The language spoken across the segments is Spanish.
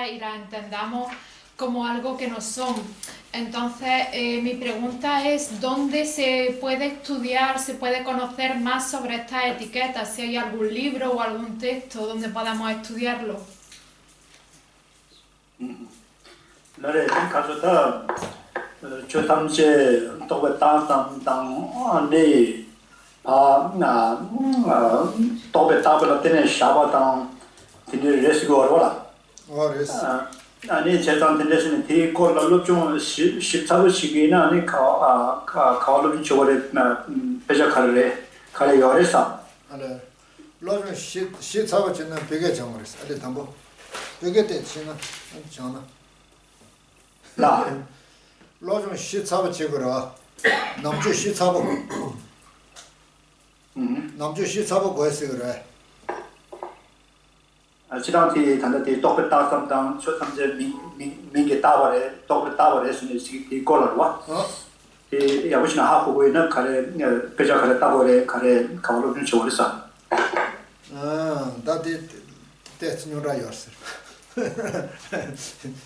cosas y las entendamos como algo que no son. Entonces, mi pregunta es, ¿dónde se puede estudiar, se puede conocer más sobre estas etiquetas? Si hay algún libro o algún texto donde podamos estudiarlo. 나래 가서다 저 당시에 또 땅땅땅 아나 또베 따블 때는 샤바당 디르 레스고 알아라 아니 제단 텐데스는 디콜로 좀 십사부 시기나 아니 가올로 저거래 배자 카레 요레사 알아 로저 십사부 지는 베개 정어랬어 알이 담보 베개 때 지는 전화 라 로저 십사부 지거라 남주 십사부 남주 십사부 거에서 그래 지난티 단다티 똑같 따sam당 초탐제 민게 따버래 똑같 따버래 순이 이 콜로와 이 야부시나 하고 있는 카레 배자 카레 따버래 카레 가올로 좀 저거랬어 다디 대스뉴라 요스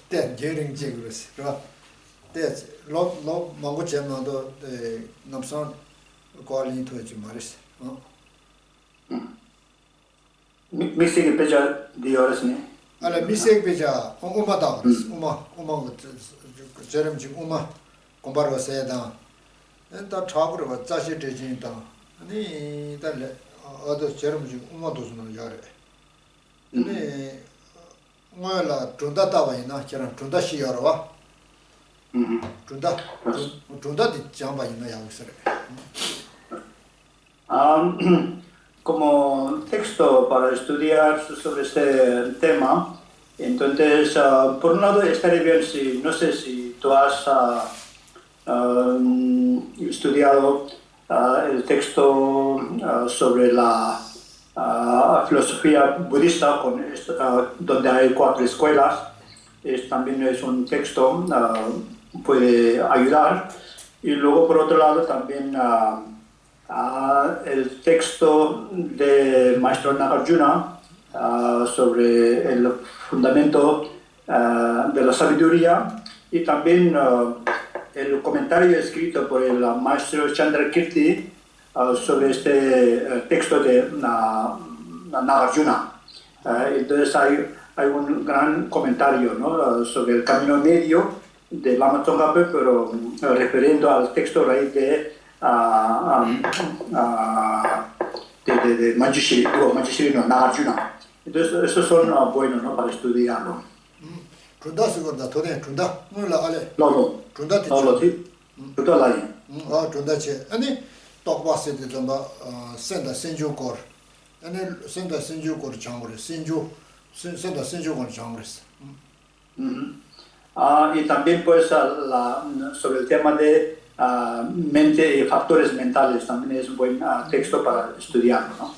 대 게링 지그르스 대 로 망고 제마도 남산 고알린 토지 마리스 미세게 배자 디어스네 알아 미세게 배자 오마다 오마 저름 지금 오마 공부하러 세다 엔다 차그로 자시 되진다 아니 달래 어디 저름 지금 오마도 좀 야래 근데 뭐라 준다다 와이나 저런 준다 시여와 준다디 잠바 있나 야우스래 como texto para estudiar sobre este tema, entonces, por un lado, estaría bien si, no sé si tú has estudiado el texto sobre la filosofía budista, donde hay 4 escuelas. También es un texto puede ayudar. Y luego, por otro lado, también el texto de Maestro Nagarjuna sobre el fundamento de la sabiduría y también el comentario escrito por el Maestro Chandrakirti sobre este texto de Nagarjuna. Entonces hay un gran comentario, ¿no? Sobre el camino medio de Lama Tsongkhapa, pero refiriendo al texto raíz de Manjushri no Nagarjuna. Entonces, esos son buenos, ¿no? Para estudiarlo. 준다 쓰거다 도네 준다 몰라 알레 No. 준다 티 Todo ahí. 준다체 아니 똑바스데 좀 센다 센주고 아니 센다 센주고 장고레 센다 센주고 장고레스 Y también pues sobre el tema de mente y factores mentales también es un buen texto para estudiarlo, ¿no?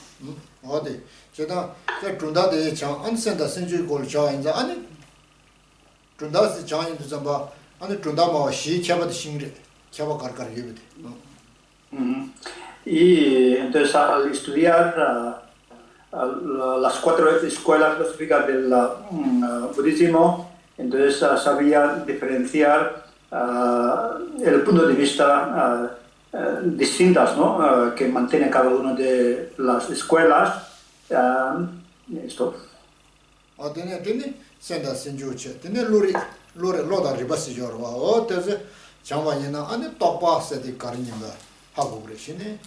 어디 제가 준다데 장 안센다 센주고 장인자 아니 준다스 장인도 좀 아니 준다마 시 캬바드 싱리 캬바 가르카르 예베데 Y entonces al estudiar las 4 escuelas filosóficas del budismo, entonces sabía diferenciar el punto de vista distintas, ¿no? Que mantiene cada una de las escuelas. Esto. tiene senda senjuche tiene lori loda ribasi jorwa teze jambayina ane topa sedi karinga hago breshine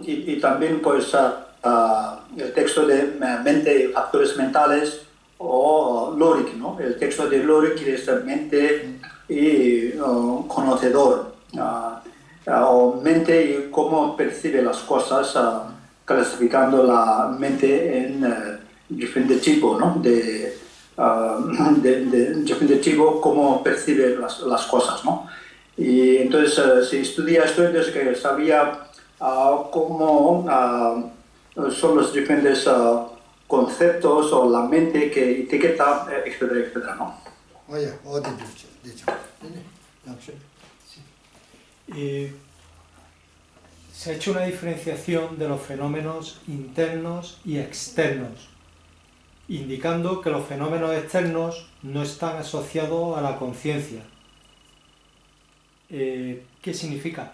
Y también pues el texto de mente y factores mentales o Lorik, ¿no? El texto de Lorik es mente y conocedor, o mente y cómo percibe las cosas, clasificando la mente en diferentes tipos, ¿no? De diferentes tipos, cómo percibe las cosas, ¿no? Y entonces si estudia esto, entonces que sabía cómo son los diferentes conceptos o la mente que etiqueta, etcétera, etcétera, ¿no? oye dicho se ha hecho una diferenciación de los fenómenos internos y externos. indicando que los fenómenos externos no están asociados a la conciencia. ¿Qué significa?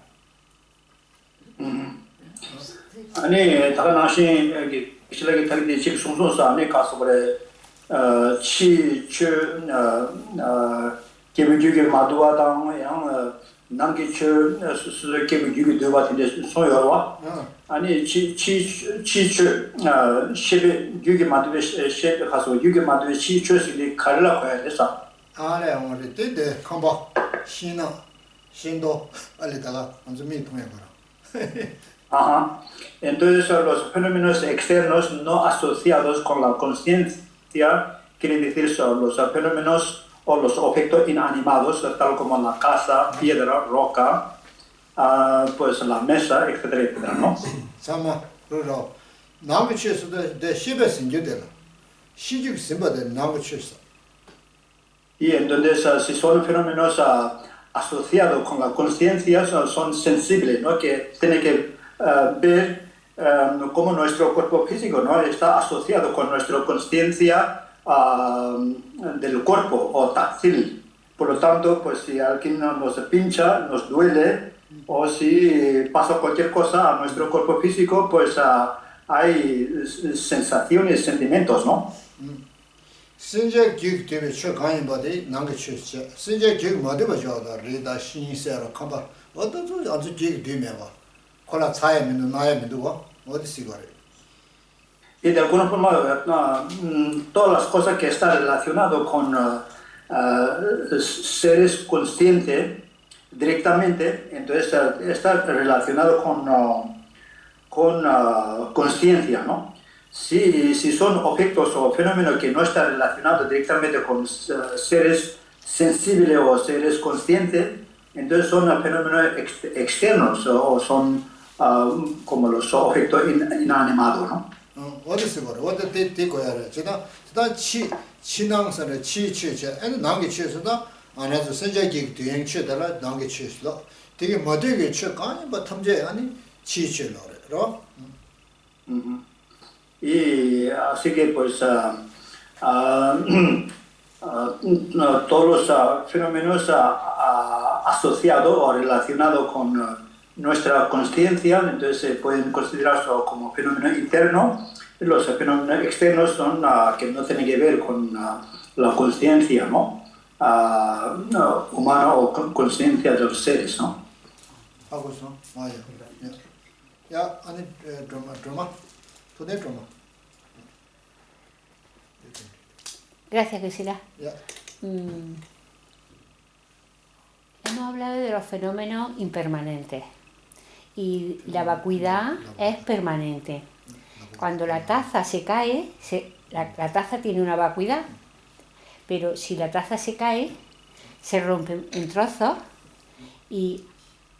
아니 다른 나신 여기 실력이 다른데 지금 송송서 안에 가서 그래 치추 개미주기 마두와당 양 남기추 수수 개미주기 되바인데 소요와 아니 치추 시비 유기 마두에 셰 가서 유기 마두에 치추스리 칼라 거야 돼서 아래 오늘 때때 컴바 신나 신도 알리다가 먼저 미통해 봐라. Ajá. Entonces los fenómenos externos no asociados con la conciencia quieren decir son los fenómenos o los objetos inanimados, tal como la casa, piedra, roca, pues la mesa, etcétera, etcétera, ¿no? sama 그러 나무 치에서도 내 십에 생겨들 시죽 심바데 나무 치에서 Y entonces si son fenómenos asociados con la conciencia son sensibles, ¿no? Que tienen que ver cómo nuestro cuerpo físico, ¿no? Está asociado con nuestra conciencia del cuerpo o táctil. Por lo tanto, pues si alguien nos pincha, nos duele, o si pasa cualquier cosa a nuestro cuerpo físico, pues hay sensaciones, sentimientos, ¿no? 신제 기획 때문에 저 강의 바데 남게 치에서 신제 기획 뭐데 봐줘도 리다 신세로 컴바 어떤 저 아주 기획 되면 봐 콜라 차에면 나에면 누가 어디 시거래 Y de alguna forma, todas las cosas que están relacionadas con seres conscientes directamente, entonces está relacionado con conciencia, ¿no? Si son objetos o fenómenos que no están relacionados directamente con seres sensibles o seres conscientes, entonces son fenómenos externos o son como los objetos inanimados, ¿no? 어디서 그래 어디 때 거야래 제가 치 친앙선에 치치체 아니 남게 치에서도 안에서 신제 기획 대행 치에다가 남게 치에서 되게 뭐되게 치 강의 뭐 탐제 아니 치치로래 Y así que pues todos los fenómenos asociados o relacionados con nuestra conciencia, entonces se pueden considerarse como fenómenos internos. Los fenómenos externos son que no tienen que ver con la conciencia, ¿no? Humana o conciencia de los seres, ¿no? 하고 있어 맞아 야 아니 드라마 토네 드라마 Gracias, Gisela. 야 Hemos hablado de los fenómenos impermanentes y la vacuidad es permanente. Cuando la taza se cae, la taza tiene una vacuidad, pero si la taza se cae, se rompe en trozos y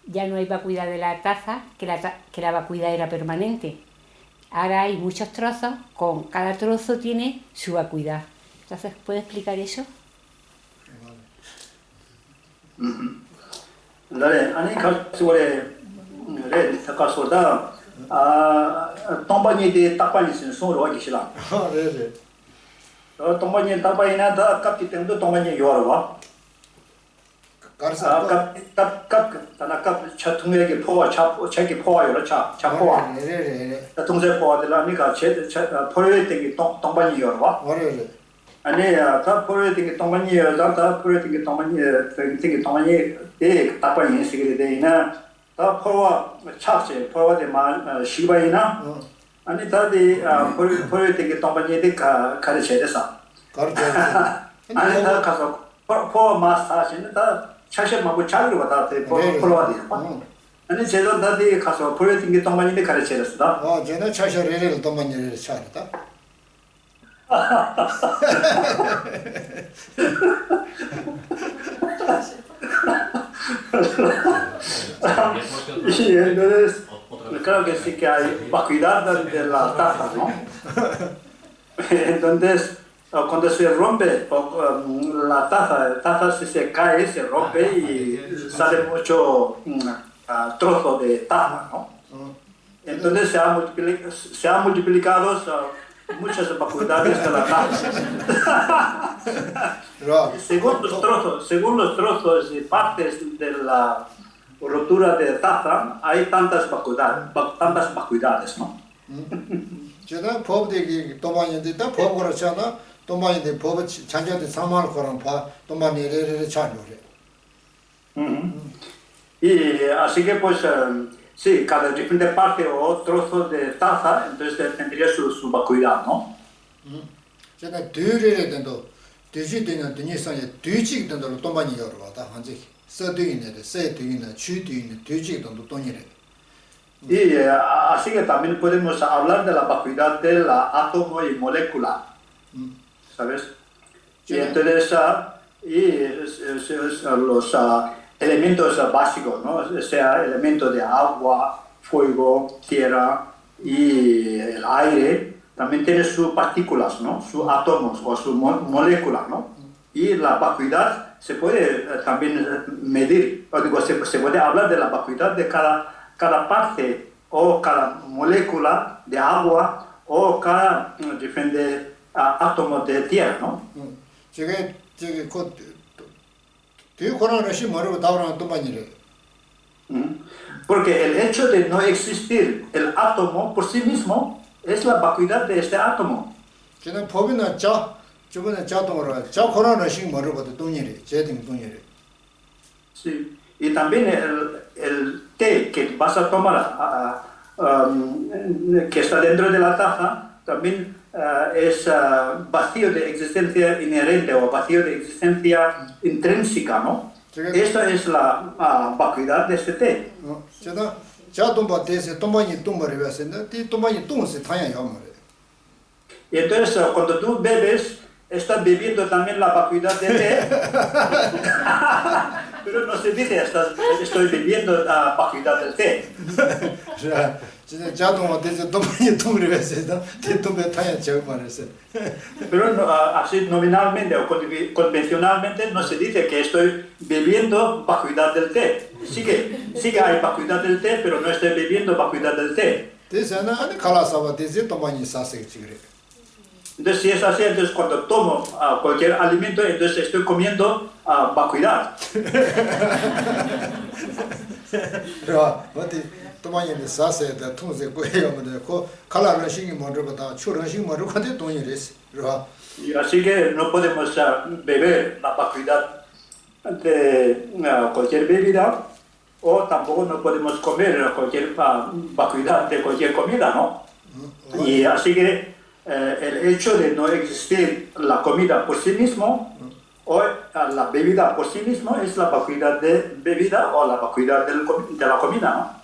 ya no hay vacuidad de la taza, que la vacuidad era permanente. Ahora hay muchos trozos, con cada trozo tiene su vacuidad. Entonces, ¿puede explicar eso? Vale, 아니 가서래 가서다 동반이데 딱반이신 소로 하기시라. 네네 동반이 딱반이나 다 갑기 때문에 동반이 요러와. 가르사 갑 다나갑 차통에게 포와 차기 포와 요러 차 포와. 네네네 동생 포와들라니까 제 포로에 되게 동반이 요러와. 네네 아니 다 포로에 되게 동반이 다 포로에 되게 동반이 에 딱반이 시게 되나 다 포와 차체 포와데 마 시바이나 아니 다디 포로에 되게 동반이 되 가르쳐야 돼서 가르쳐 아니 다 가서 포와 마사지는 다 차셔하고 자기로 다 포로와 돼 아니 제가 다디 가서 포로에 되게 동반이 되 가르쳐야 됐어 쟤네 차셔레를 도만이를 차렸다 Y entonces, claro que sí que hay vacuidad de la taza, ¿no? Entonces, cuando se rompe la taza si se cae, se rompe y sale mucho trozo de taza, ¿no? Entonces se ha multiplicado muchas vacuidades de la taza. Según los trozos y partes de la rotura de taza, hay tantas vacuidades, ¿no? 제가 법대기 도마인데 다 법으로 잖아. 도마인데 법 장자들 상말 거랑 봐. 도마니레레 차료래. Y así que pues sí, cada diferente parte o trozo de taza, entonces tendría su vacuidad, ¿no? 제가 뒤를 된도 뒤지되는 뒤니상에 뒤지된도 도마니 열어다 한지 서뒤인데 세뒤인데 추뒤인데 뒤지된도 돈이래. Y así que también podemos hablar de la vacuidad del átomo y molécula, ¿sabes? Y entonces los elementos básicos, ¿no? Sea elemento de agua, fuego, tierra y el aire, también tiene sus partículas, ¿no? Sus átomos o sus moléculas, ¿no? Y la vacuidad se puede también medir, o digo, se puede hablar de la vacuidad de cada parte o cada molécula de agua o cada diferente átomo de tierra, ¿no? Porque el hecho de no existir el átomo por sí mismo es la vacuidad de este átomo. Sí. Y también el té que vas a tomar, que está dentro de la taza, también es vacío de existencia inherente o vacío de existencia intrínseca, ¿no? Esta es la vacuidad de este té. Y entonces cuando tú bebes, estás bebiendo también la vacuidad del té. Pero no se dice estoy bebiendo la vacuidad del té. Pero no, así nominalmente o convencionalmente no se dice que estoy bebiendo vacuidad del té. Sí que hay vacuidad del té, pero no estoy bebiendo vacuidad del té. Entonces, si es así, entonces cuando tomo cualquier alimento, entonces estoy comiendo vacuidad. Y así que no podemos beber la vacuidad de cualquier bebida o tampoco no podemos comer cualquier vacuidad de cualquier comida, ¿no? Y así que el hecho de no existir la comida por sí mismo o la bebida por sí mismo es la vacuidad de bebida o la vacuidad de la comida, ¿no?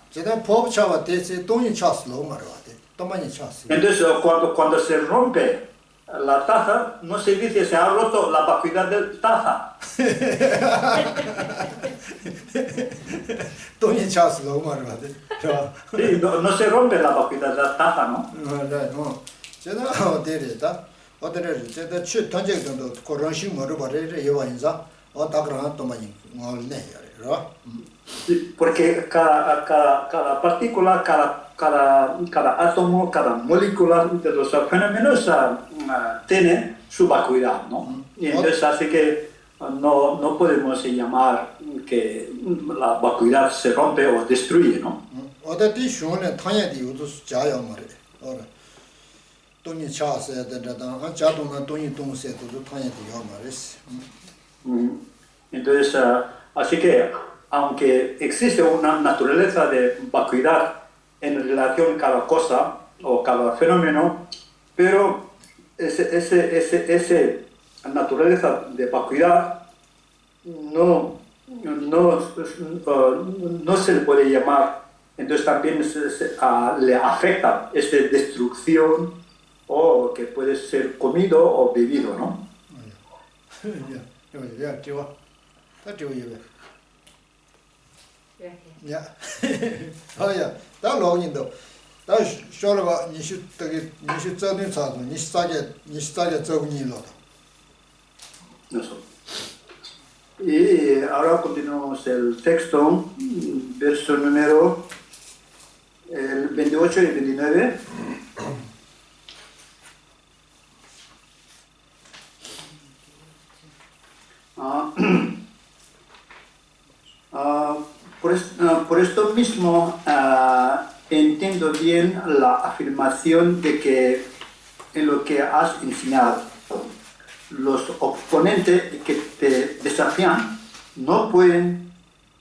Entonces cuando se rompe la taza, no se dice se ha roto la vacuidad de taza. Sí, no se rompe la vacuidad de la taza, ¿no? Sí, porque cada partícula, cada átomo, cada molécula de los fenómenos tiene su vacuidad, ¿no? Y entonces así que no podemos llamar que la vacuidad se rompe o destruye, ¿no? Entonces, así que aunque existe una naturaleza de vacuidad en relación a cada cosa o cada fenómeno, pero esa naturaleza de vacuidad no se le puede llamar, entonces también le afecta esta destrucción o que puede ser comido o bebido, ¿no? Eso. Y ahora continuamos el texto, verso número 28 y 29. Por esto mismo entiendo bien la afirmación de que en lo que has enseñado, los oponentes que te desafían no pueden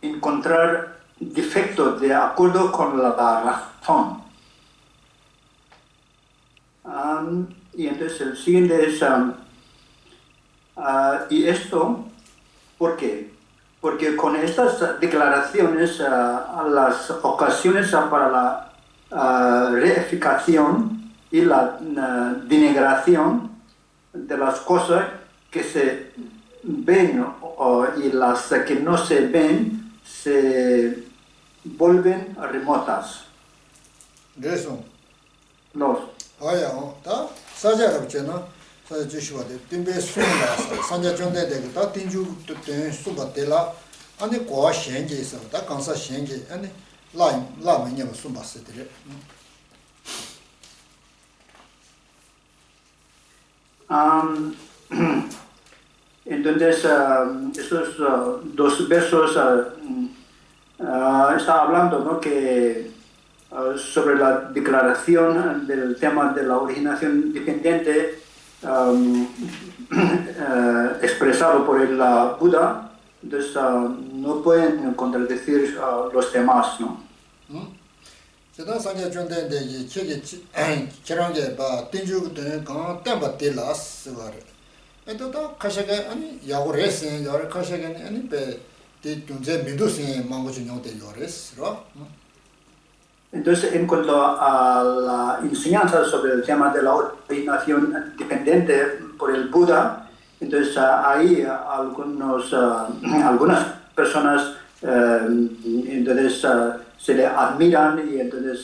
encontrar defectos de acuerdo con la razón. Y entonces el siguiente es, ¿y esto por qué? Porque con estas declaraciones, las ocasiones para la reificación y la denigración de las cosas que se ven y las que no se ven se vuelven remotas. Eso. Los. Oye, ¿está? Saja ¿no? Saja Joshua, timbe sunda, sanja chonde de ta tinju te subatela, ane kwa shenje sa, ta kansa shenje, ane la manya sumba setere. Entonces, estos dos versos está hablando, ¿no? Que sobre la declaración del tema de la originación dependiente expresado por el Buda, entonces no pueden contradecir los demás, ¿no? 제가 상자 존대인데 이 책이 저런게 봐 띵주고 되는 거 땜바 딜라스 거래. 에도다 카샤게 아니 야고레스 야를 카샤게 아니 배 존재 미도스 망고지 녀데 요레스로. Entonces, en cuanto a la enseñanza sobre el tema de la originación dependiente por el Buda, entonces hay algunas personas entonces se le admiran y entonces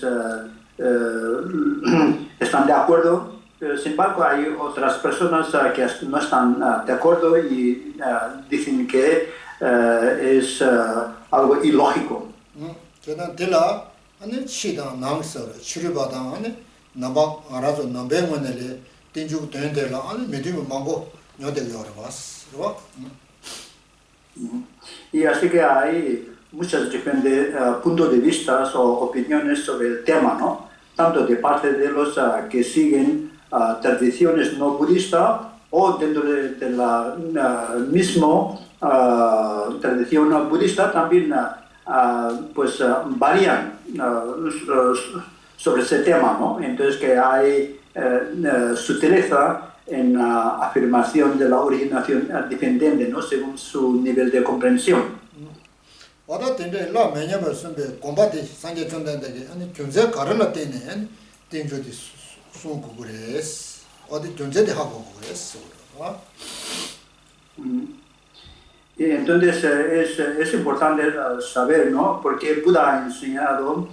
están de acuerdo, pero sin embargo hay otras personas que no están de acuerdo y dicen que es algo ilógico. 아니 치다 나응서 치료받아 아니 나박 알아서 남배원에 띵주고 된데라 아니 믿으면 망고 녀들 열어봤어. Y así que hay muchos diferentes puntos de vista o opiniones sobre el tema, ¿no? Tanto de parte de los que siguen tradiciones no budistas o dentro de la misma tradición budista también pues varían sobre ese tema, ¿no? Entonces que hay sutileza en la afirmación de la originación dependiente, ¿no? Según su nivel de comprensión. Ahora tendré la meña versión de combate sangre chondende 아니 존재 가르라 때네 땡조디 손고 그래스 어디 존재대 하고 그랬어. Y entonces es importante saber, ¿no? Porque el Buda ha enseñado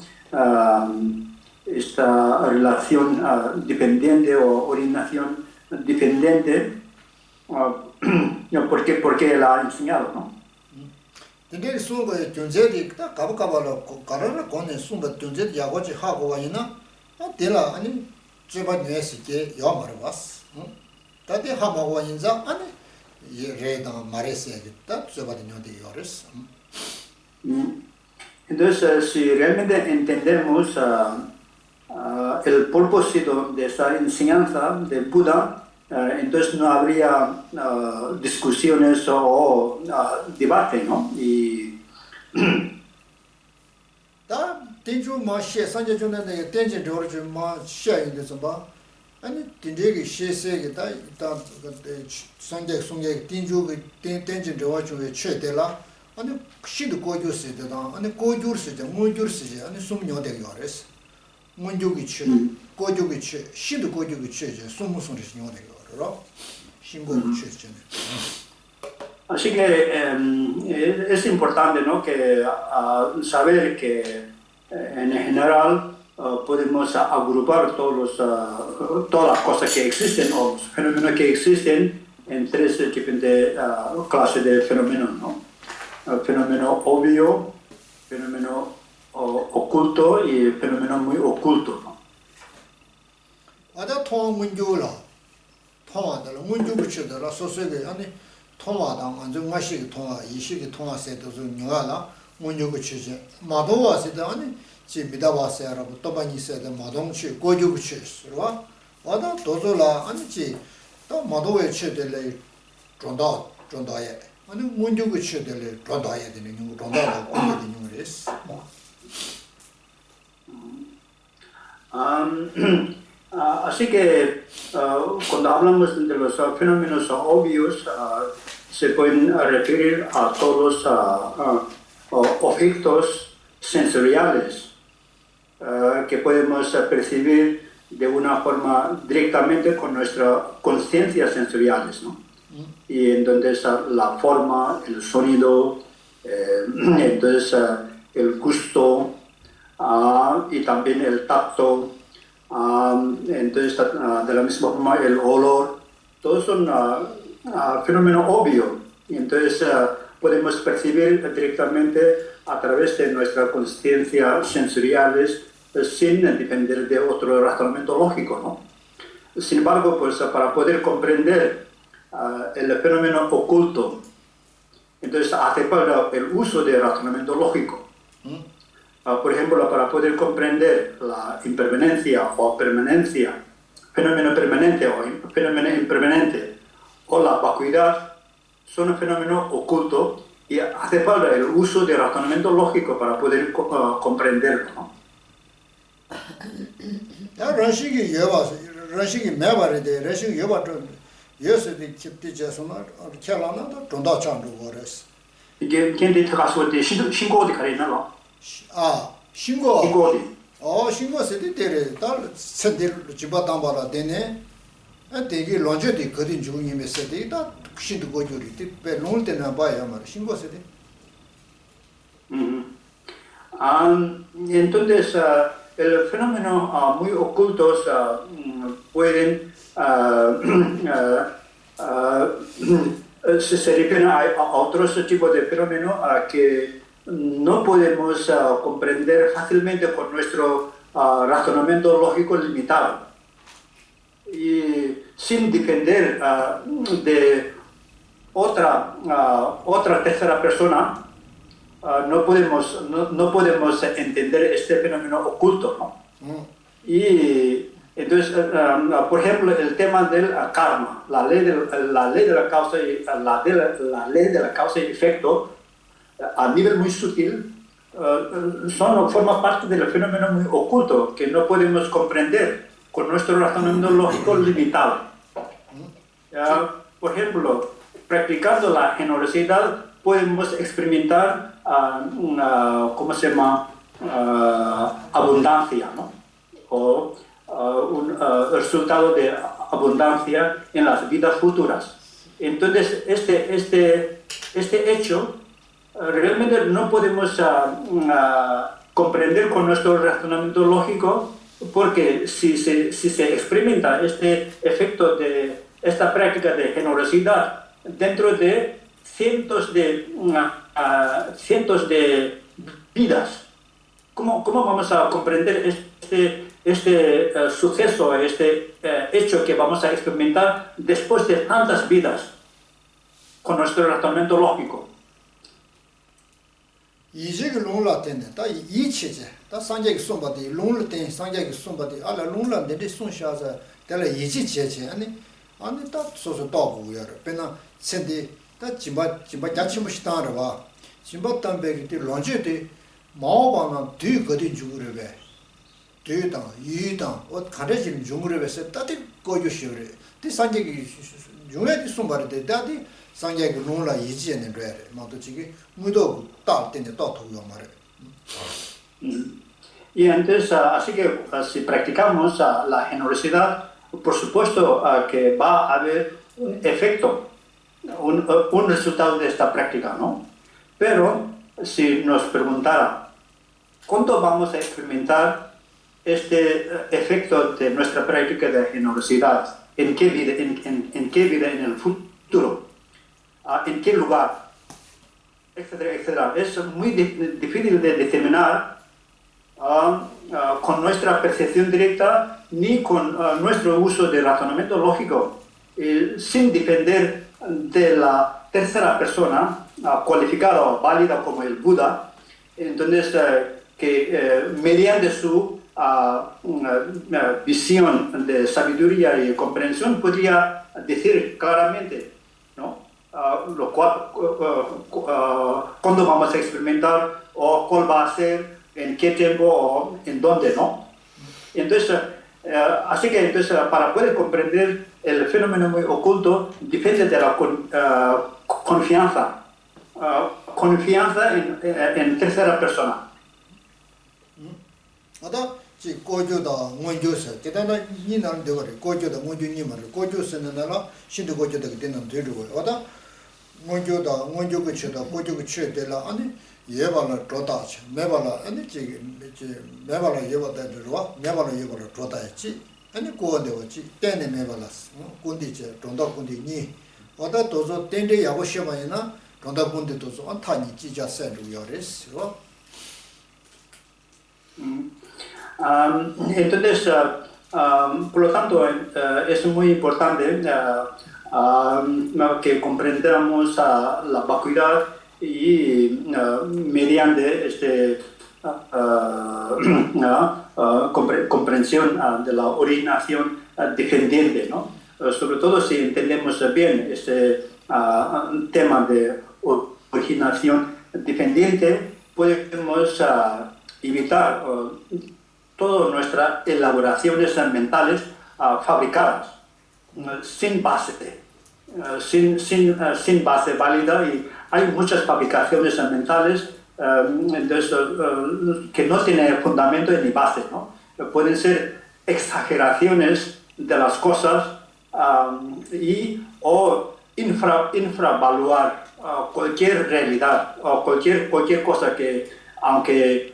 esta relación dependiente o originación dependiente, porque la ha enseñado, ¿no? 근데 수가 존재디 딱 가보가봐로 가르라 거네 수가 존재디 야고지 하고 와이나 데라 아니 제바 뇌스게 요 말을 왔어. 다데 하고 인자 아니 Entonces, si realmente entendemos el propósito de esta enseñanza del Buda, entonces no habría discusiones o debate, ¿no? Y 아니 딘데기 셰세게 다 일단 상계 송계 딘주게 딘덴진 저와주에 최대라 아니 시도 고주스되다 아니 고주스되 문주스지 아니 숨녀되게 요레스 문주기 최 고주기 최 시도 고주기 최제 숨무송이 녀되게 요레로 신고기 최제네. Así que es importante, ¿no? Que saber que en general podemos agrupar todas las cosas que existen o los fenómenos que existen en tres diferentes clases de fenómenos, ¿no? El fenómeno obvio, fenómeno oculto y el fenómeno muy oculto, ¿no? 아다 통문주라 통한다 문주 붙여더라 소소게 아니 통화당 안주 마시기 통화 이식이 통화 세도서 누가라 문요구 취지 마도와 세다니 지 미다와세라고 또반이 세다 마동치 고주구 취스와 와다 도조라 아니지 또 마도에 취들래 존다에 아니 문요구 취들래 존다에 되는 거 존다가 고게 되는 거레스 Así que cuando hablamos de los fenómenos obvios, se pueden referir a todos objetos sensoriales que podemos percibir de una forma directamente con nuestra conciencia sensoriales, ¿no? Y entonces la forma, el sonido, entonces el gusto y también el tacto. Entonces, de la misma forma, el olor, todos son fenómenos obvios. Y entonces podemos percibir directamente a través de nuestra conciencia sensoriales sin depender de otro razonamiento lógico, ¿no? Sin embargo, pues para poder comprender el fenómeno oculto, entonces hace falta el uso del razonamiento lógico. Por ejemplo, para poder comprender la impermanencia o permanencia, fenómeno permanente o fenómeno impermanente, o la vacuidad, son un fenómeno oculto y hace falta el uso de razonamiento lógico para poder comprenderlo, ¿no? Rashigi mebaride, Rashigi yobato, yosedi chipti jasuna, kelana da tonda chandu gores. 이게 걔네 들어가서 때 신고 어디 가려나 봐. 신고. 어디? 신고 세대 때에 딸 선들 집어담바라 되네. 되게 런저디 거든 중임에 세대다 신도 고조리 때 놓을 때나 봐야 말 신고 세대. Entonces, el fenómeno muy ocultos pueden se refieren a otros tipos de fenómenos que no podemos comprender fácilmente con nuestro razonamiento lógico limitado. Y sin depender de otra tercera persona, no podemos entender este fenómeno oculto, ¿no? Y entonces, por ejemplo, el tema del karma, la ley de la causa y efecto, a nivel muy sutil, forma parte del fenómeno muy oculto que no podemos comprender con nuestro razonamiento lógico limitado. Por ejemplo, practicando la generosidad podemos experimentar abundancia, ¿no? O un resultado de abundancia en las vidas futuras. Entonces, este hecho realmente no podemos comprender con nuestro razonamiento lógico, porque si se experimenta este efecto de esta práctica de generosidad dentro de cientos de vidas, ¿cómo vamos a comprender este suceso, este hecho que vamos a experimentar después de tantas vidas con nuestro razonamiento lógico? 이제그 롱라 때네 다 이치제 다 상제기 손바디 롱르 때 상제기 손바디 알라 롱라 데데 손샤자 달라 이치제제 아니 다 소소 도구야 베나 센데 다 짐바 야치무시다라 봐 짐바 담베기 때 런제데 마오바나 뒤 거디 주그르베 뒤다 이다 어 가르진 주그르베서 따디 거주시오레 디 상제기 중에디 손바데 다디 상제기 롱라 이지에네 레 마도치기 무도 tal tiene todo y entonces así que si practicamos la generosidad, por supuesto que va a haber un efecto, un resultado de esta práctica, ¿no? Pero si nos preguntara ¿cuánto vamos a experimentar este efecto de nuestra práctica de generosidad? ¿En qué vida en el futuro? ¿En qué lugar? Etcétera, etcétera. Es muy difícil de determinar con nuestra percepción directa ni con nuestro uso de razonamiento lógico, sin depender de la tercera persona, cualificada o válida como el Buda, entonces que mediante su visión de sabiduría y comprensión podría decir claramente, ¿no? Lo cual, cuándo vamos a experimentar o cuál va a ser, en qué tiempo o en dónde, ¿no? Entonces, así que entonces, para poder comprender el fenómeno muy oculto depende de la confianza, confianza en tercera persona. 지 고조다 원조서 대단한 이날 되거래 고조다 원조님을 고조서는라 신도 고조다 되는 되고 와다 원조다 원조고 쳐다 고조고 쳐들라 아니 예발라 조다치 매발라 아니 지 매발라 예발다 들어와 매발라 예발라 조다치 아니 고원데 왔지 때네 매발라스 군디체 동다 군디니 와다 도저 땡데 야고시마이나 동다 군디 도저 안타니 지자세로 요레스 Entonces, por lo tanto, es muy importante que comprendamos la vacuidad y mediante comprensión de la originación dependiente, ¿no? Sobre todo si entendemos bien este tema de originación dependiente, podemos evitar todas nuestras elaboraciones mentales fabricadas, sin base, sin base válida, y hay muchas fabricaciones mentales que no tienen fundamento ni base, ¿no? Pueden ser exageraciones de las cosas o infravaluar cualquier realidad o cualquier cosa que, aunque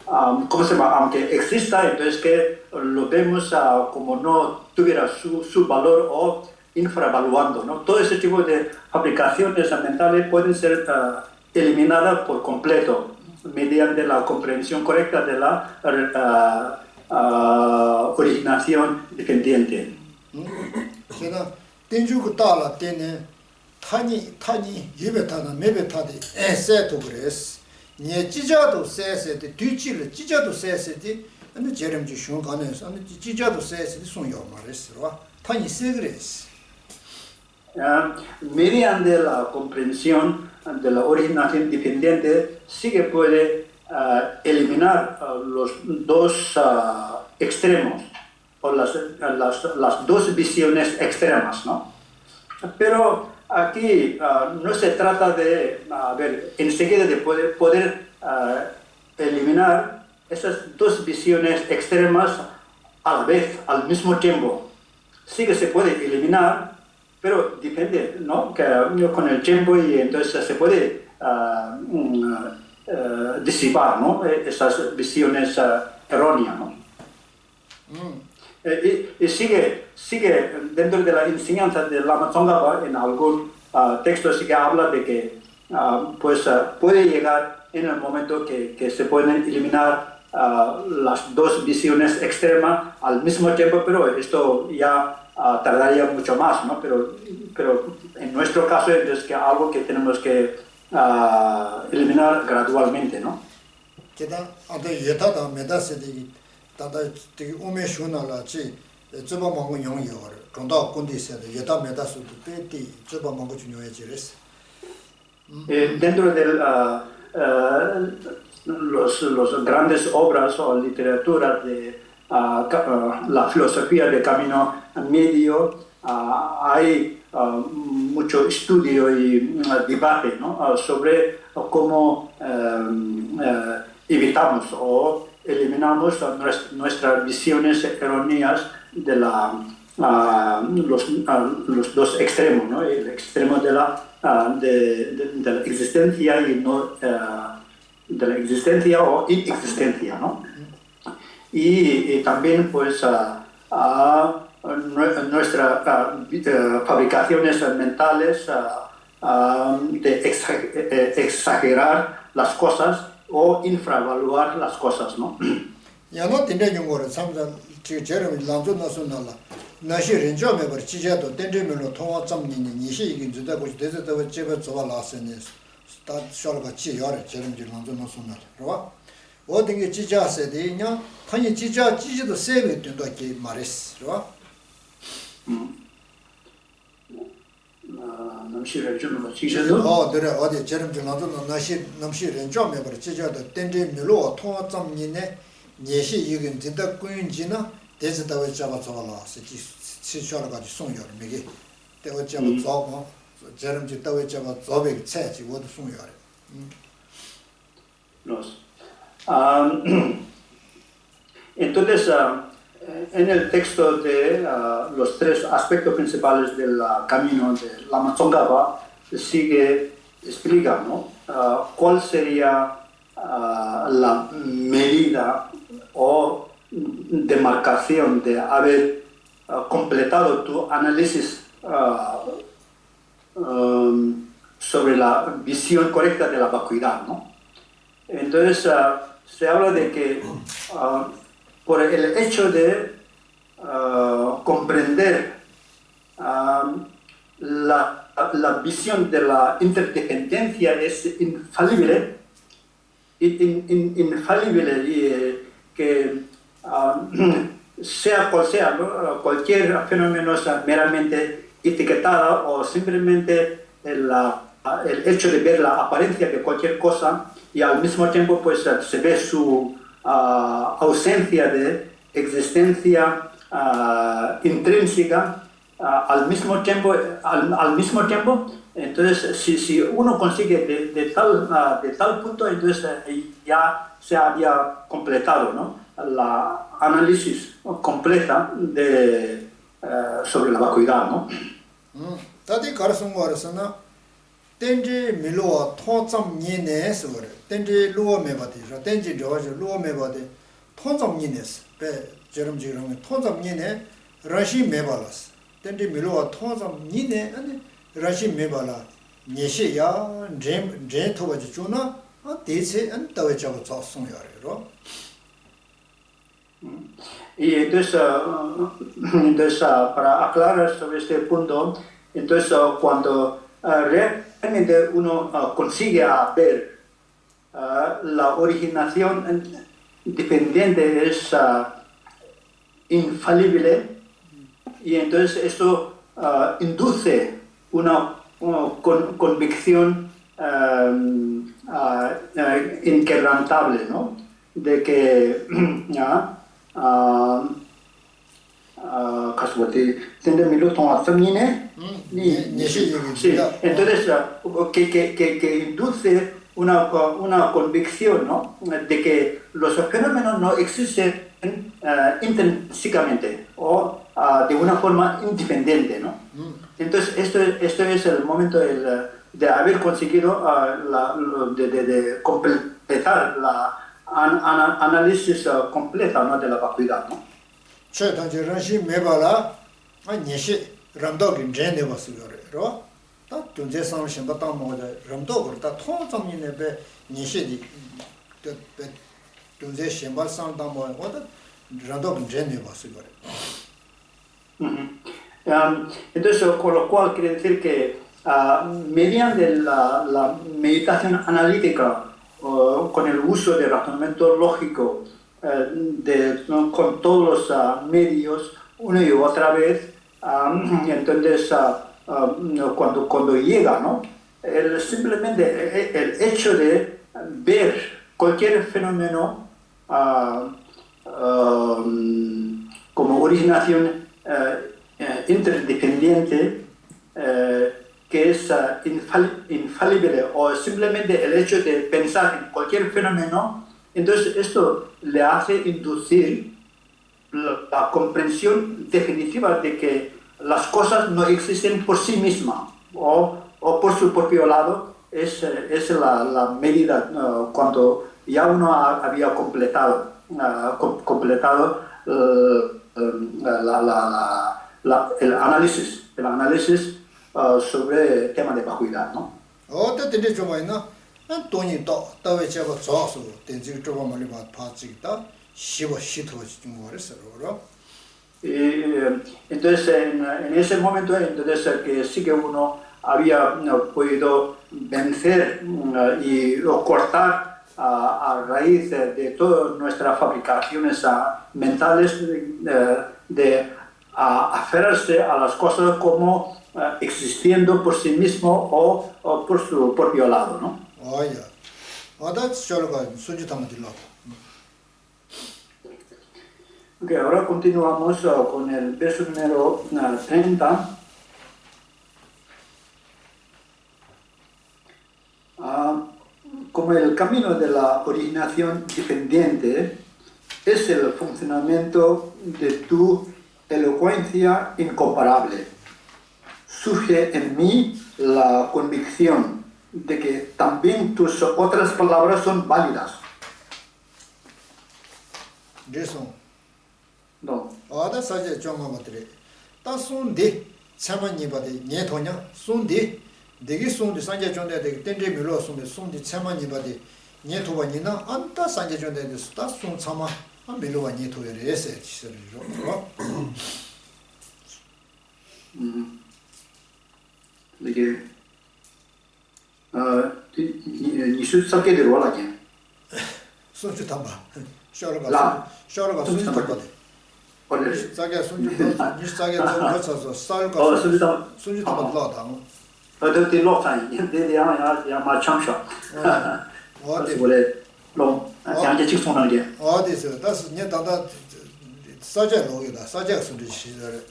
aunque exista, entonces que lo vemos como no tuviera su valor o infravaluando, ¿no? Todo ese tipo de fabricaciones mentales pueden ser eliminadas por completo mediante la comprensión correcta de la originación dependiente. 타니 예베타나 메베타디 에세토 그레스 니 찌자도 세세데 뒤치를 찌자도 세세디 근데 제рем지 슝가네서 아니 찌자도 세세디 손요 말했어와 타니 세그레스 mediante la comprensión de la originación dependiente sí que puede eliminar los dos extremos o las dos visiones extremas, ¿no? Pero aquí no se trata de, enseguida de poder eliminar esas dos visiones extremas a la vez, al mismo tiempo. Sí que se puede eliminar, pero depende, ¿no? Que con el tiempo y entonces se puede disipar, ¿no? Esas visiones erróneas, ¿no? Y sigue dentro de la enseñanza de Lama Tsongkhapa, en algún texto sí que habla de que puede llegar en el momento que se pueden eliminar las dos visiones extremas al mismo tiempo, pero esto ya tardaría mucho más, ¿no? Pero en nuestro caso es que algo que tenemos que eliminar gradualmente, ¿no? 다다 되게 오메슈나라지 저번 먹은 용이요. 정도 군디세도 여다 메다수도 때티 저번 먹은 중요해지랬어. Dentro de los grandes obras o literatura de la filosofía de camino medio, hay mucho estudio y debate, ¿no? Sobre cómo evitamos o eliminamos nuestras visiones erróneas de los dos extremos, ¿no? El extremo de la existencia y no de la existencia o inexistencia, ¿no? Y también pues nuestras fabricaciones mentales de exagerar las cosas o infravaluar las cosas, ¿no? Ya no tiene ningún samsan, si Jeremy lanzo nacional, 나시 렌저 메버 지자도 덴데멜로 통화 점니니 니시 이긴 주다 고지 데서도 제가 좋아라서니 다 쇼가 지여래 제름질 만좀 놓으면 그러와 어떤 게 지자세대냐 판이 지자도 세게 된다 게 말했어 그러와 남시 렌저로 지자도 그래 어디 제름질 만좀 남시 렌저 메버 지자도 덴데멜로 통화 점니네 니시 이긴 진짜 꾸인지나 데서도 제가 좋아라서 시쇼가 가지고 송요 메게 때가 제가 좋아 제름질 때가 제가 좋아게 채지 모두 송요 Entonces, en el texto de los tres aspectos principales del camino de Lama Tsongkhapa, explica, ¿no? Cuál sería la medida o demarcación de haber completado tu análisis sobre la visión correcta de la vacuidad, ¿no? Entonces, se habla de que por el hecho de comprender la visión de la interdependencia es infalible y que sea cual sea, ¿no? Cualquier fenómeno meramente etiquetado o simplemente el hecho de ver la apariencia de cualquier cosa y al mismo tiempo pues se ve su ausencia de existencia intrínseca al mismo tiempo, entonces si uno consigue de tal punto, entonces ya se había completado, ¿no? La análisis completa sobre la vacuidad, ¿no? tenji miluwa tongzam nyine sore tenji luwa mebati tenji jawaji luwa mebati tongzam nyine pe jeram jiram tongzam nyine rashi mebalas tenji miluwa tongzam nyine ani rashi mebala nyeshe ya jen tobaji chuna dese an tawe chaba tsasung yare ro y entonces para aclarar sobre este punto, entonces cuando realmente uno consigue ver la originación dependiente es infalible y entonces esto induce una convicción inquebrantable, ¿no? De que sí, entonces que induce una convicción, ¿no? De que los fenómenos no existen intrínsecamente o de una forma independiente, ¿no? Entonces esto es el momento de haber conseguido de completar la análisis completa, ¿no? De la vacuidad, ¿no? 최단지 라시 메발라 아니시 람도긴 제네버스거로 다 존재 상심 바탕 모자 람도거 다 통정인에 배 니시디 배 존재 심발 상담 뭐 어다 람도긴 제네버스거로 entonces con lo cual quiere decir que mediante la meditación analítica con el uso del razonamiento lógico con todos los medios una y otra vez, entonces cuando llega, ¿no? Simplemente el hecho de ver cualquier fenómeno como originación interdependiente que es infalible o simplemente el hecho de pensar en cualquier fenómeno, entonces esto le hace inducir la comprensión definitiva de que las cosas no existen por sí mismas o por su propio lado. Es la medida cuando ya uno había completado el análisis sobre el tema de vacuidad, ¿no? 돈이 또왜 제가 좋아서 된지 좀 멀리 봐 파지다 15 시토 좀 거랬어요. Entonces, en ese momento, entonces, que sí que uno había podido vencer o cortar a raíz de todas nuestras fabricaciones mentales de aferrarse a las cosas como existiendo por sí mismo o por su propio lado, ¿no? Ok, ahora continuamos con el verso número 30. Como el camino de la originación dependiente es el funcionamiento de tu elocuencia incomparable. Surge en mí la convicción de que también tus otras palabras son válidas. No. Ahora saje chonga matre. Ta sunde chama ni bade nye thonya sunde degi sunde sanje chonde de tendre milo sunde chama ni bade nye thoba ni na anta sanje chonde de sta sun chama milo wa nye thoye re ese chisero ro. 이게 니수 섞게 들어와라 게. 손주 담바. 셔러가 손주 담바. 원래 자기가 손주 니스자게 넣어서 쌀가 손주 담바 넣어다. 어디 로탄 야 마창셔. 어디 원래 로 양재 직송하는 게. 어디서 다스 니 단다 사제 로기다. 사제 손주 시절.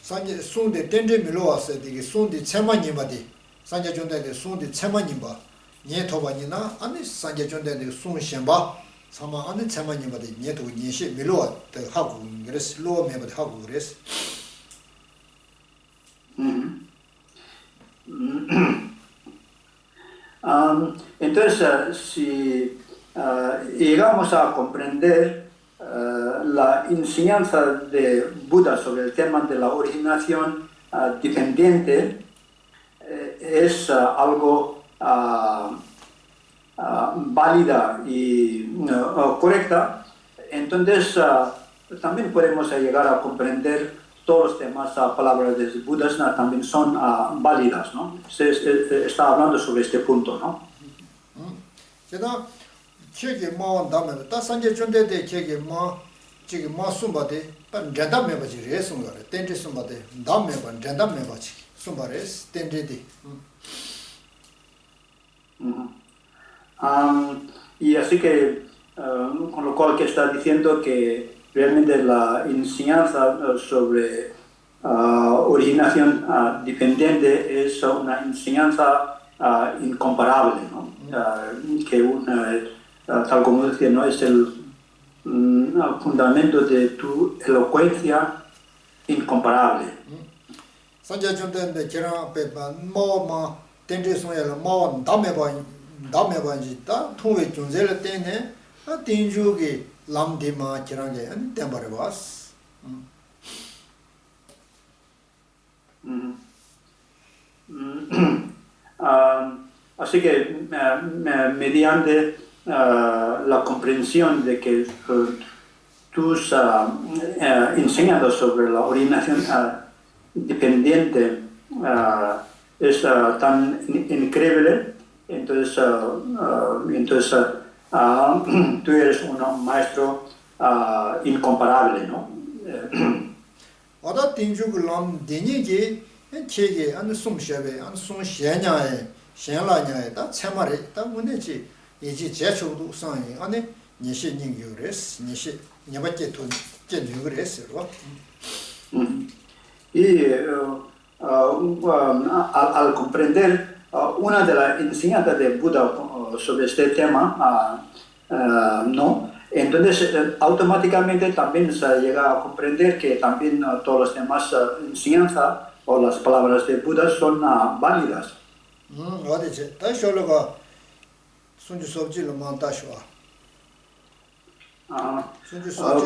산제 손데 텐데 밀로와서 되게 손데 체만님바디 산제 존데데 손데 체만님바 니토바니나 아니 산제 존데데 손셴바 사마 아니 체만님바디 니토 니시 밀로와 하고 그래서 로 메바디 하고 그래서 Entonces, si llegamos a comprender la enseñanza de Buda sobre el tema de la originación dependiente, es algo válida y correcta, entonces también podemos llegar a comprender todos los demás palabras de Buda también son válidas, ¿no? Se está hablando sobre este punto, ¿no? cheque ma dame ta sanje chonde de cheque ma cheque ma sumbade tan jada me baji re sungare tende sumbade dame ban jada me baji sumbare tende de y así que con lo cual que está diciendo que realmente la enseñanza sobre originación dependiente es una enseñanza incomparable, ¿no? Que tal como decía, ¿no? Es el fundamento de tu elocuencia incomparable. Sanja chonde de kera pepa mo ma tende soya mo dame ba jita thuwe chunzele tene a tinju ge lamde ma kirange an tembare was. Así que mediante la comprensión de que tus enseñanzas sobre la originación dependiente es tan increíble, entonces tú eres un maestro incomparable, ¿no? Ahora tinju lam deni ge chege an sum shebe an sum shenya shenla nya ta chamare ta muneci 이제 제초도 상이 안에 니시 닝유레스 니시 냐바께 돈 제뉴레스로 y al comprender una de las enseñanzas de Buda sobre este tema, ¿no? Entonces automáticamente también se llega a comprender que también todas las demás enseñanzas o las palabras de Buda son válidas. 어디지? 다시 올라가 손주 수업지로 만다시와.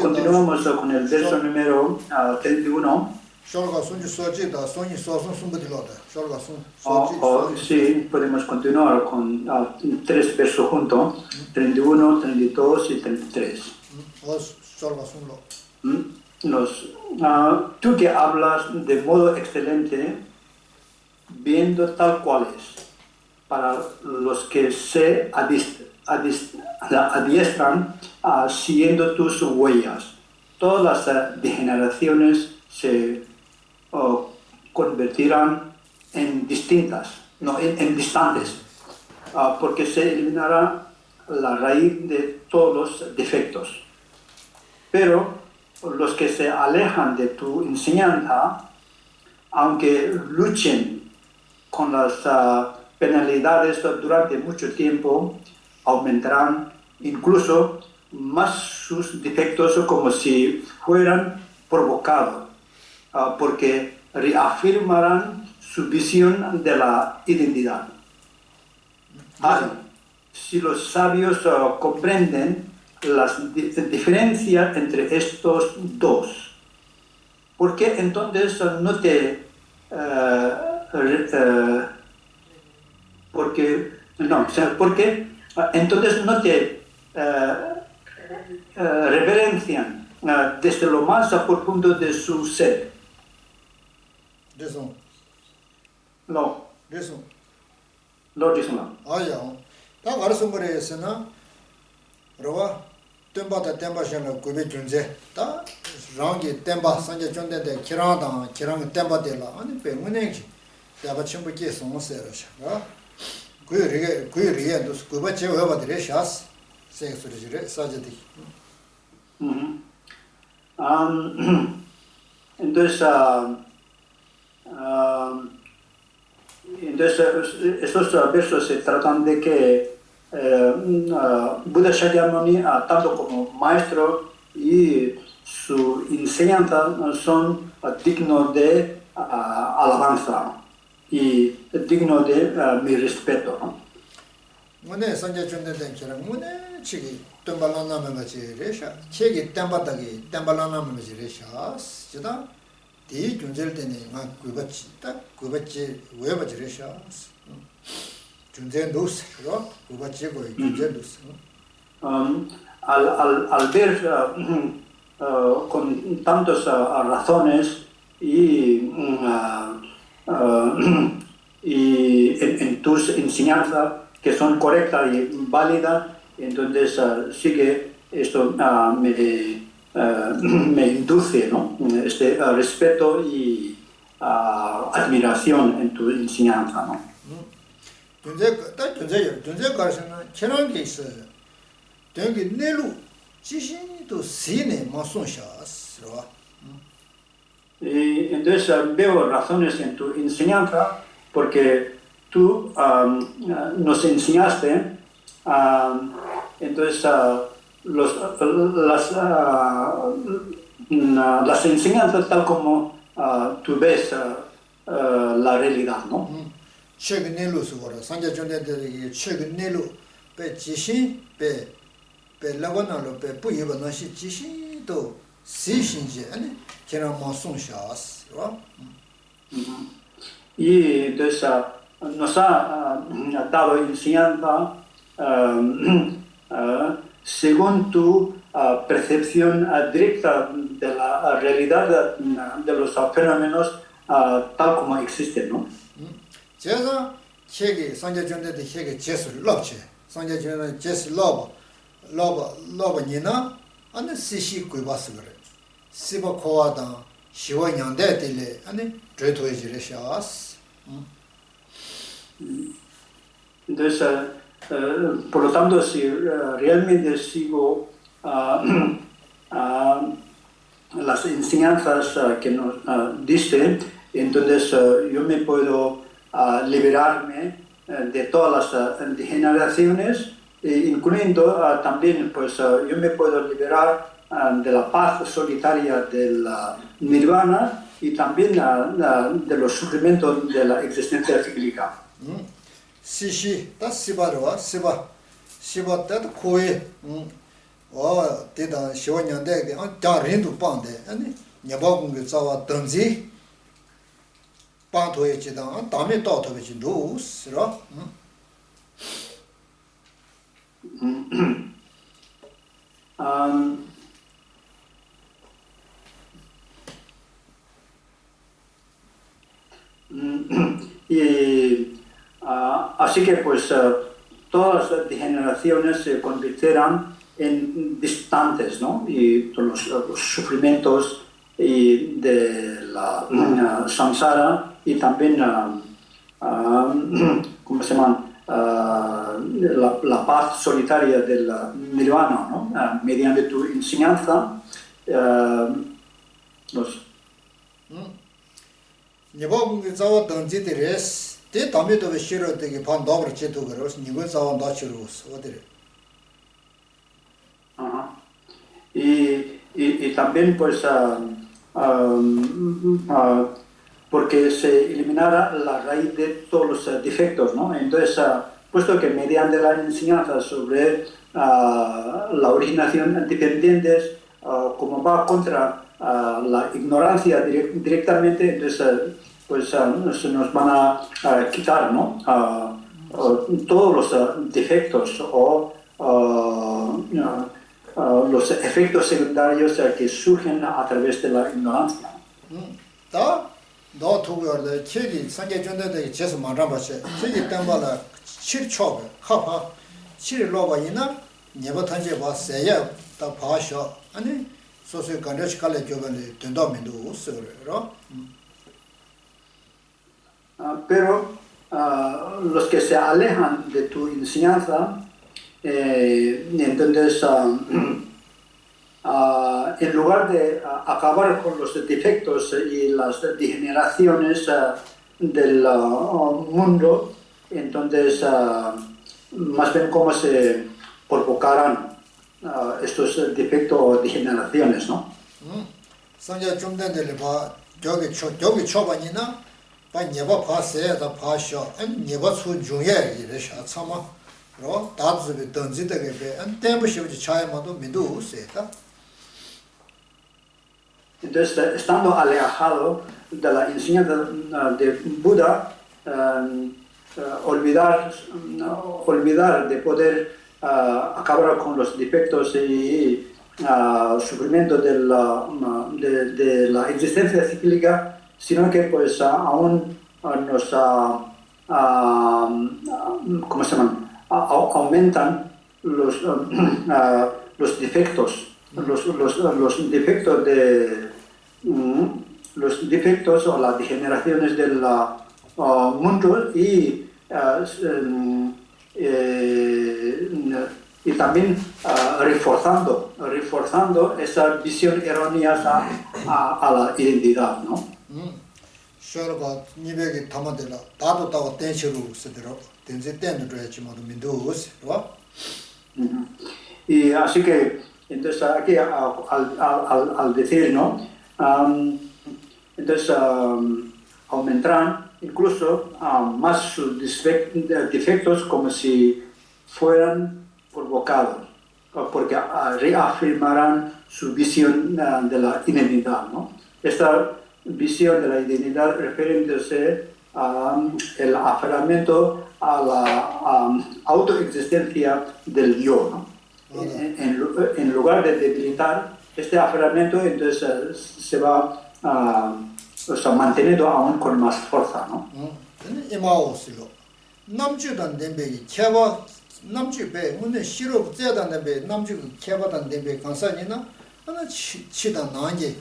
Continuamos con el verso número 31. Sholga 손주 수업지다 손이 수업은 숨부들로다. Sholga Sí, podemos continuar con tres versos juntos, 31, 32 y 33. Sholga 숨로. tú que hablas de modo excelente, viendo tal cual es, para los que se adiestran siguiendo tus huellas. Todas las degeneraciones se convertirán en distintas, no, en distantes, porque se eliminará la raíz de todos los defectos. Pero los que se alejan de tu enseñanza, aunque luchen con las penalidades durante mucho tiempo, aumentarán incluso más sus defectos como si fueran provocados, porque reafirmarán su visión de la identidad. Si los sabios comprenden las diferencias entre estos dos, ¿por qué entonces no te porque entonces no te reverencian desde lo más profundo de su ser? Raison. No, Raison. no dicen no. 아야. 다 가르쳐 버려서나 로와 템바다 템바션을 고베 준제 다 랑게 템바 산제 존데데 키랑다 키랑 템바데라 아니 배문에기 야바 첨부게 송세러샤 그리게 dos 고바 제와 버들에 샤스 세스르지레 사제디 Entonces, estos versos se tratan de que Buda Shakyamuni, tanto como maestro y su enseñanza, son dignos de alabanza y dignos de mi respeto, ¿no? 문에 산제 존데데 키랑 문에 치기 템발라나메마지 레샤 치기 템바다기 템발라나메마지 레샤 지다 디 존젤 때네 나 그거치 딱 그거치 왜 맞지 레샤 존재 노스 그거치 거 존재 노스 al ver con tantas razones y en tus enseñanzas que son correctas y válidas, entonces sí que esto me induce, ¿no? Este respeto y admiración en tu enseñanza, ¿no? 존재 가르쳐는 kenang ge is dengi nelu jishin to sine masonshas ro Y entonces veo razones en tu enseñanza porque tú nos enseñaste, entonces las enseñanzas tal como tú ves la realidad, ¿no? 최근 내로 수고라 상자 존재들이 최근 내로 배 지신 배 라고나로 배 부여는 시 지신도 시신지 아니 걔는 뭐 송샤스 로 Y entonces nos ha dado enseñanza según tu percepción directa de la realidad de los fenómenos tal como existen, ¿no? 제가 책이 상자 존재들 책의 제수를 럽체 상자 존재는 제수 러버니나 아니 시시 구바스 그래 시바 코아다 시원양대 들레 아니 드레토이지레 샤스 Entonces, por lo tanto, si realmente sigo las enseñanzas que nos diste, entonces yo me puedo liberarme de todas las degeneraciones, incluyendo también, pues yo me puedo liberar de la paz solitaria del nirvana y también de los sufrimientos de la existencia cíclica. 시시 다 시바로와 시바 때 코에 대다 시원양대 다른도 빵데 아니 녀바공게 자와 던지 빵토에 지당 다음에 또 더베지 노스라 Y así que pues todas las degeneraciones se convirtieran en distantes, ¿no? Y todos los sufrimientos y de la samsara y también, ¿cómo se llama? La paz solitaria del nirvana, ¿no? Mediante tu enseñanza, los Nibo zawa dangji de res, de dami to shiro de pan dobra chetu garos, nibo zawa da chirus, odere. Ajá. Y también pues porque se eliminara la raíz de todos los defectos, ¿no? Entonces, puesto que mediante la enseñanza sobre la originación dependientes, como va contra la ignorancia directamente, entonces pues se nos van a quitar, ¿no? Todos los defectos o los efectos secundarios que surgen a través de la ignorancia. Da da tugar de chegi sanje jonde de jesu manra ba che. Chegi tamba la chir chob, ha ha. Chir lo ba ina, nyeba tanje ba seya da pa sha. Ani so se gandesh kale jogane tenda mendo usre, ro. Pero los que se alejan de tu enseñanza, entonces, en lugar de acabar con los defectos y las degeneraciones del mundo, entonces más bien cómo se provocarán estos defectos o degeneraciones, ¿no? Sanje jomden de ba jogi chobanina, ba nyeba pa se da pa sha, an nyeba su jungye ire sha tsama. ro dazu be donzi de be an tempo shibuji chaya mado mindu se ta. Entonces, estando alejado de la enseñanza de Buda, olvidar de poder acabar con los defectos y sufrimiento de la existencia cíclica, sino que pues aún nos ¿cómo se llaman? Aumentan los defectos, los defectos de los defectos o las degeneraciones del mundo y también reforzando esa visión errónea a la identidad, ¿no? Shorba nibegi tamadela dado tawa tenchiru sedero tenze tenu drechi modo mindus, ¿no? Y así que entonces aquí al decir, ¿no? Entonces aumentarán incluso más sus defectos como si fueran provocados, porque reafirmarán su visión de la identidad, ¿no? Esta visión de la identidad refiriéndose al aferramiento a la autoexistencia del yo, ¿no? En lugar de debilitar este aferramiento, entonces se va manteniendo aún con más fuerza, ¿no? 이마오스로 남주단 덴베기 케바 남주베 문에 시로 제단 덴베 남주 케바단 덴베 간사니나 하나 치다 나게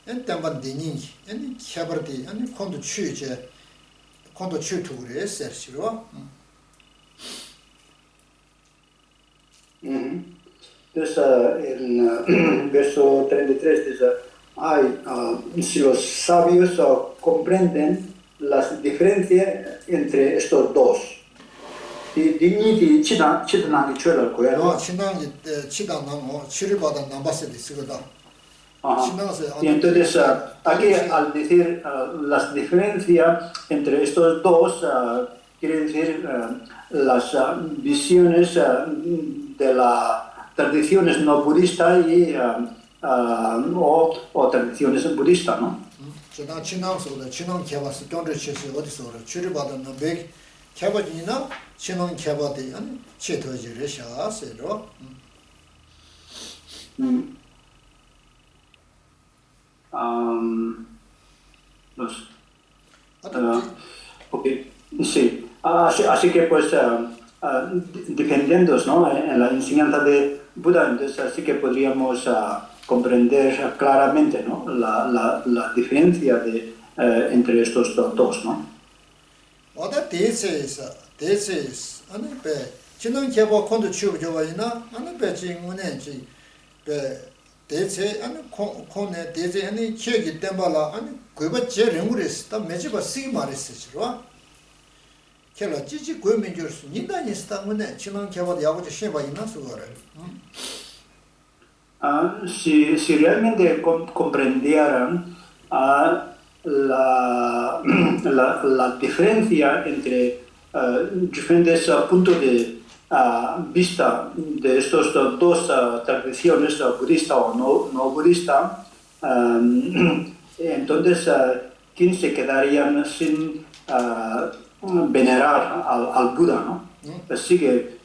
엔담반 데니 엔 케버디 아니 콘도 추제 콘도 추투그레 세르시로 Entonces, en verso 33 dice, si los sabios comprenden las diferencias entre estos dos. Y chidanagi chuela el 너 친당이 치다나고 치리바다 남바세디 쓰거다 Y entonces, aquí al decir las diferencias entre estos dos, quiere decir las visiones de las tradiciones no budistas y o tradiciones budistas, ¿no? 저나 친당소다 친당 개바스 돈을 치시 어디서 치리바다 남베 개바지나 친당 개바데 아니 치토지를 샤세로 porque, sí, así que pues dependiendo, ¿no? En la enseñanza de Buda, entonces así que podríamos comprender claramente, ¿no? la diferencia entre estos dos, ¿no? Oda tesis, ane pe, chinang keba kondo chub jobayina, ane pe chi ngune chi, pe tesis, ane kone tesis, ane chegi tembala, ane guiba che ringuris, ta mejiba sigma resi chirwa. Kela chichi gui minjursu, ninda nista ngune, chinang keba yaguja shenbayina sugare. Si realmente comprendieran la diferencia entre diferentes puntos de vista de estos dos tradiciones, budista o no budista, entonces ¿quién se quedarían sin venerar al Buda, ¿no? Así que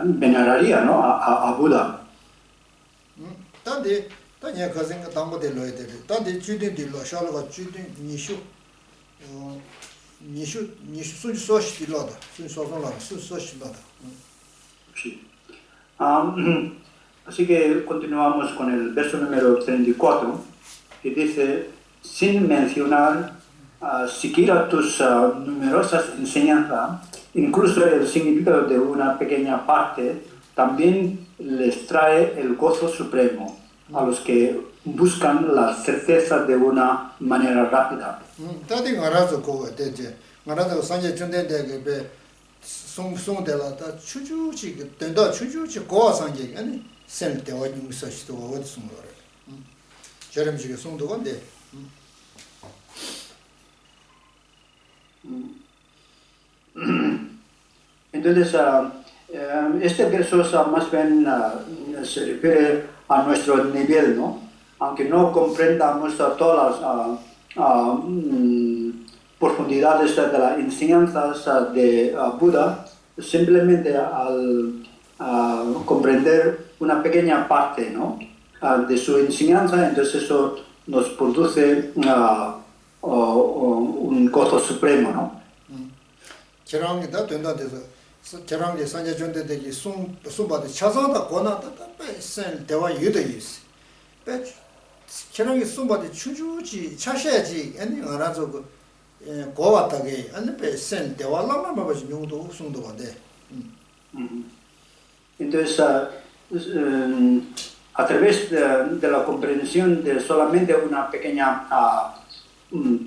veneraría, ¿no? a Buda. Tandi, tanya kazinga tambo de loy de. Tandi chudin de lo shalga chudin nishu sun sosh de loda. Sun sosh loda. Sí. Así que continuamos con el verso número 34, que dice, sin mencionar siquiera tus numerosas enseñanzas, incluso el significado de una pequeña parte, también les trae el gozo supremo a los que buscan la certeza de una manera rápida. Tadi ngarazo ko de ngarazo sanje chunde de be song de la ta chuchu chi de da chuchu chi ko sanje ani sen de wa ni so shi to wa de song ro. Jerem chi song do gonde. Entonces, este verso más bien se refiere a nuestro nivel, ¿no? Aunque no comprendamos todas las profundidades de las enseñanzas de Buda, simplemente al comprender una pequeña parte, ¿no? De su enseñanza, entonces eso nos produce un gozo supremo, ¿no? Chirangi da tenda de Chirangi sanje chunde de sumba de chazada kona da pe sen dewa yude yis. Pe Chirangi sumba de chujuji chasheji ani arazo go gowa tage ani pe sen dewa lama ma ba nyungdo sungdo bande. Entonces, a través de la comprensión de solamente una pequeña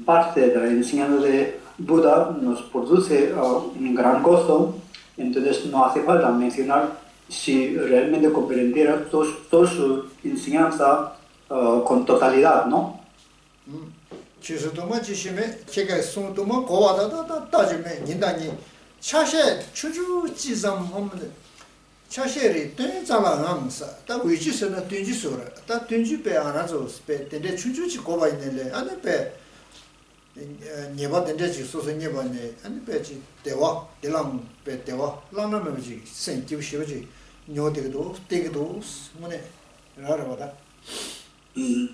parte de la enseñanza de Buda nos produce un gran gozo, entonces no hace falta mencionar si realmente comprendiera toda su enseñanza con totalidad, ¿no? Chisutuma chishime, chega sungtuma gowa da tajime nindani chashe chuju chizam omne chasheri tunzala ngamsa ta wichi sena tunji sura ta tunji pe anazo pe tende chuju chi gowa inele ane pe nieba dende chi soso nieba ne ane pe chi dewa delam pe dewa lana me ji sen ki shi ji nyo de do mone rara bada. Y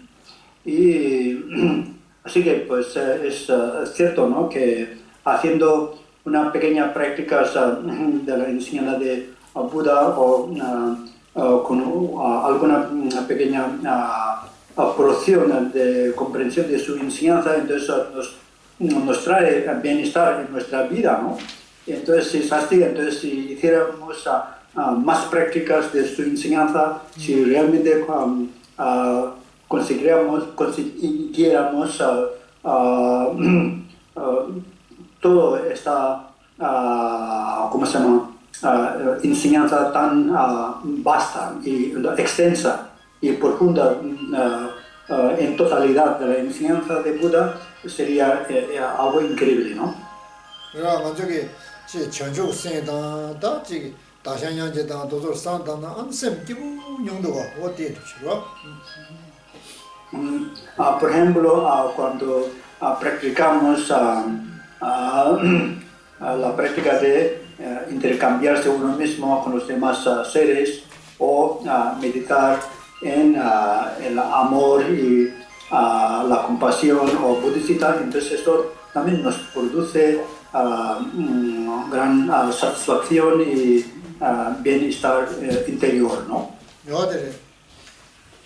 así que pues es cierto, ¿no? Que haciendo una pequeña práctica de la enseñanza de Buda o con alguna pequeña porción de comprensión de su enseñanza, entonces nos trae bienestar en nuestra vida, ¿no? Entonces, si es así, entonces si hiciéramos más prácticas de su enseñanza, si realmente consiguiéramos toda esta, ¿cómo se llama? Enseñanza tan vasta y extensa y profunda en totalidad de la enseñanza de Buda, sería algo increíble, ¿no? Ra manjoge chi chonjo sen da chi da xianyang je da do zo san da na an sem ki bu nyong do wa o de chi wa. Por ejemplo, cuando practicamos la práctica de intercambiarse uno mismo con los demás seres o meditar en el amor y la compasión o budista, entonces esto también nos produce gran satisfacción y bienestar interior, ¿no?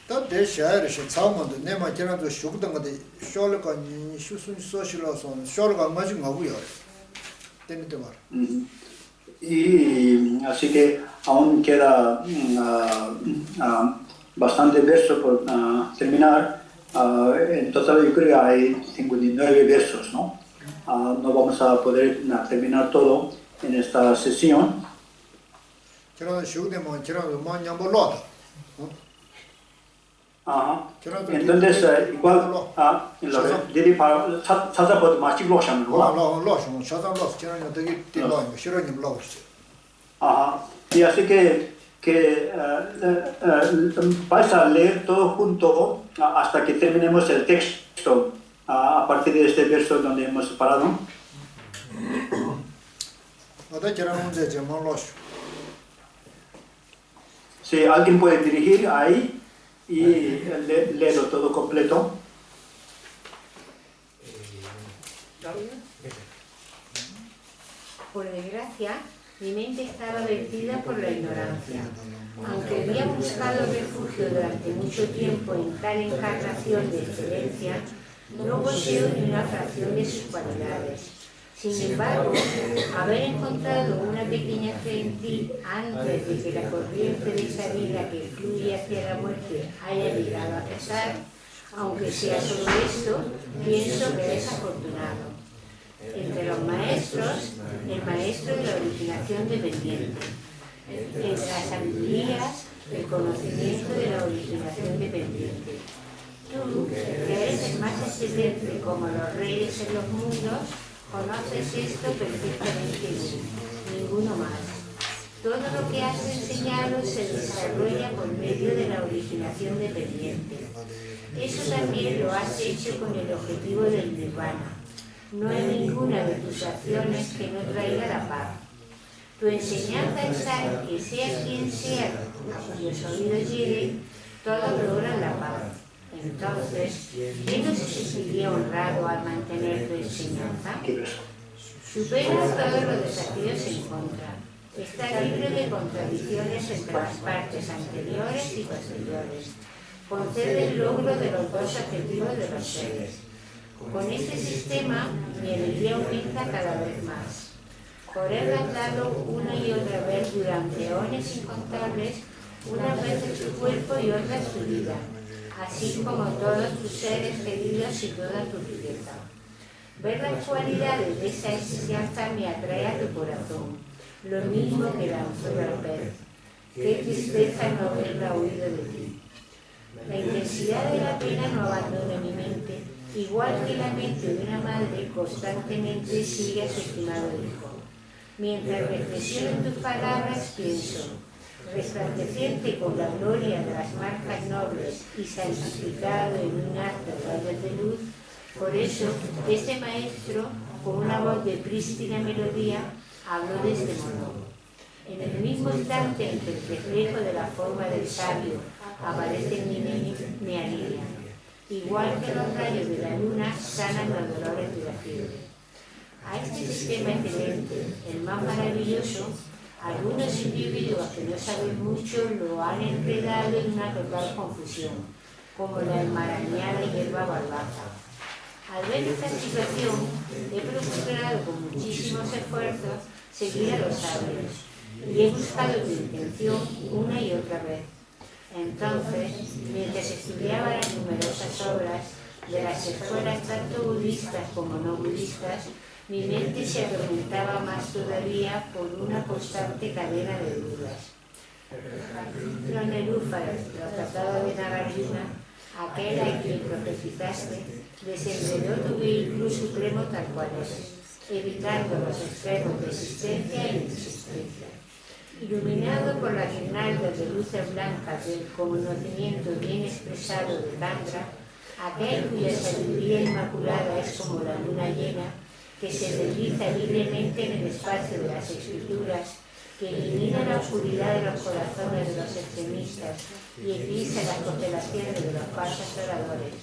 다 대샤르시 차문도 내가 지난도 쇼던 것도 쇼르가 슈순 소실로서 쇼르가 맞이 가고요. 때문에 말. Y así que aún queda bastante verso por terminar. En total yo creo que hay 59 versos, ¿no? No vamos a poder terminar todo en esta sesión. 지난도 쇼되면 지난도 많이 한번 놔다. Entonces, igual, diré para 찾아봐도 마치 로션으로. 로션, 찾아 로션, 지난도 되게 딜러인 거 싫어님 로션. Y así que vais a leer todo junto hasta que terminemos el texto, a partir de este verso donde hemos parado. Si alguien puede dirigir ahí y leerlo todo completo. Por desgracia, mi mente estaba vertida por la ignorancia. Aunque había buscado refugio durante mucho tiempo en tal encarnación de excelencia, no poseo ni una fracción de sus cualidades. Sin embargo, haber encontrado una pequeña fe en ti antes de que la corriente de esa vida que fluye hacia la muerte haya llegado a cesar, aunque sea solo esto, pienso que eres afortunado. Entre los maestros, el maestro de la originación dependiente. Entre las sabidurías, el conocimiento de la originación dependiente. Tú, que eres el más excelente como los reyes en los mundos, conoces esto perfectamente bien, ninguno más. Todo lo que has enseñado se desarrolla por medio de la originación dependiente. Eso también lo has hecho con el objetivo del nirvana. No hay ninguna de tus acciones que no traiga la paz. Tu enseñanza es tal que sea quien sea a cuyos oídos llegue, todos logran la paz. Entonces, ¿quién no se sentiría honrado al mantener tu enseñanza? Supera todos los desafíos en contra. Está libre de contradicciones entre las partes anteriores y posteriores. Concede el logro de los dos objetivos de los seres. Con este sistema, mi energía aumenta cada vez más. Por él has dado una y otra vez durante eones incontables, unas veces tu cuerpo y otras tu vida, así como todos tus seres queridos y toda tu riqueza. Ver las cualidades de esa enseñanza me atrae a tu corazón, lo mismo que la anzuela al pez. Qué tristeza no haberla oído de ti. La intensidad de la pena no abandona mi mente, igual que la mente de una madre constantemente sigue a su estimado hijo. Mientras reflexiono en tus palabras, pienso, resplandeciente con la gloria de las marcas nobles y santificado en un acto de rayos de luz, por eso este maestro, con una voz de prístina melodía, habló de este modo. En el mismo instante en que el reflejo de la forma del sabio aparece en mi mente, me alivia. Igual que los rayos de la luna sanan los dolores de la fiebre. A este sistema excelente, el más maravilloso, algunos individuos que no saben mucho lo han enredado en una total confusión, como la enmarañada hierba barbaza. Al ver esta situación, he procurado con muchísimos esfuerzos seguir a los sabios, y he buscado tu intención una y otra vez. Entonces, mientras estudiaba las numerosas obras de las escuelas tanto budistas como no budistas, mi mente se atormentaba más todavía por una constante cadena de dudas. Los Nerúfares, los tratados de Nagarjuna, aquel a quien profetizaste, desenredó tu vehículo supremo tal cual es, evitando los extremos de existencia e inexistencia. Iluminado por las guirnaldas de luces blancas del conocimiento bien expresado de Tantra, aquel cuya sabiduría inmaculada es como la luna llena, que se desliza libremente en el espacio de las escrituras, que elimina la oscuridad de los corazones de los extremistas y eclipsa las constelaciones de los falsos oradores.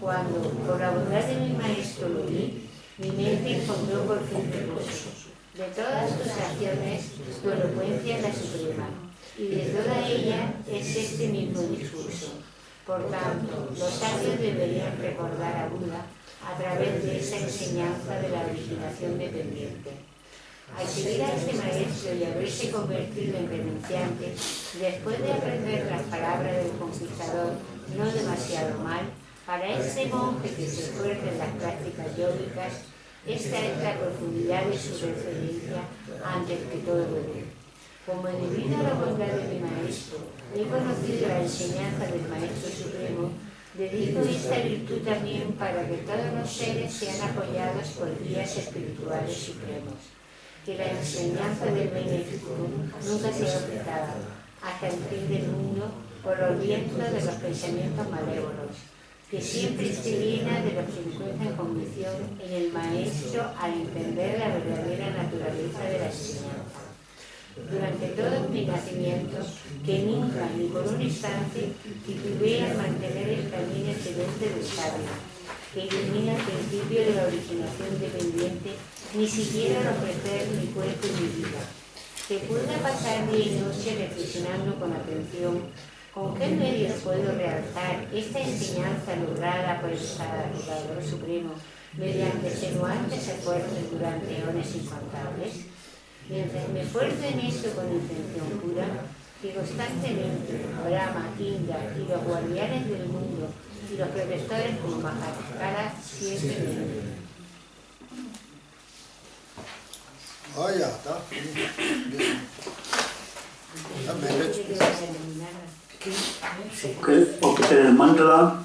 Cuando, por la bondad de mi maestro, lo vi, Mi mente encontró por fin reposo. De todas tus acciones, tu elocuencia es la suprema, y de toda ella es este mismo discurso. Por tanto, los sabios deberían recordar a Buda a través de esa enseñanza de la originación dependiente. Al seguir a este maestro y haberse convertido en renunciante, después de aprender las palabras del conquistador no demasiado mal, para este monje que se esfuerza en las prácticas yógicas, esta es la profundidad de su referencia antes que todo lo demás. Como debido a la bondad de mi maestro, he conocido la enseñanza del Maestro Supremo, dedico esta virtud también para que todos los seres sean apoyados por guías espirituales supremos. Que la enseñanza del benéfico nunca sea olvidada, hasta el fin del mundo, por los vientos de los pensamientos malévolos. Que siempre esté llena de los que encuentran convicción en el Maestro al entender la verdadera naturaleza de la enseñanza. Durante todos mis nacimientos, que nunca ni por un instante titubeé al mantener el camino excelente del sabio, que ilumina el principio de la originación dependiente, ni siquiera al ofrecer mi cuerpo y mi vida. Que pueda pasar día y noche reflexionando con atención con qué medios puedo realzar esta enseñanza lograda por el Salvador Supremo mediante extenuantes esfuerzos durante eones incontables. Mientras me esfuerzo en esto con intención pura, que constantemente Brahma, Indra y los guardianes del mundo y los protectores como Mahakala siempre me ayudan. Ah, ya está. Ok, el mantra.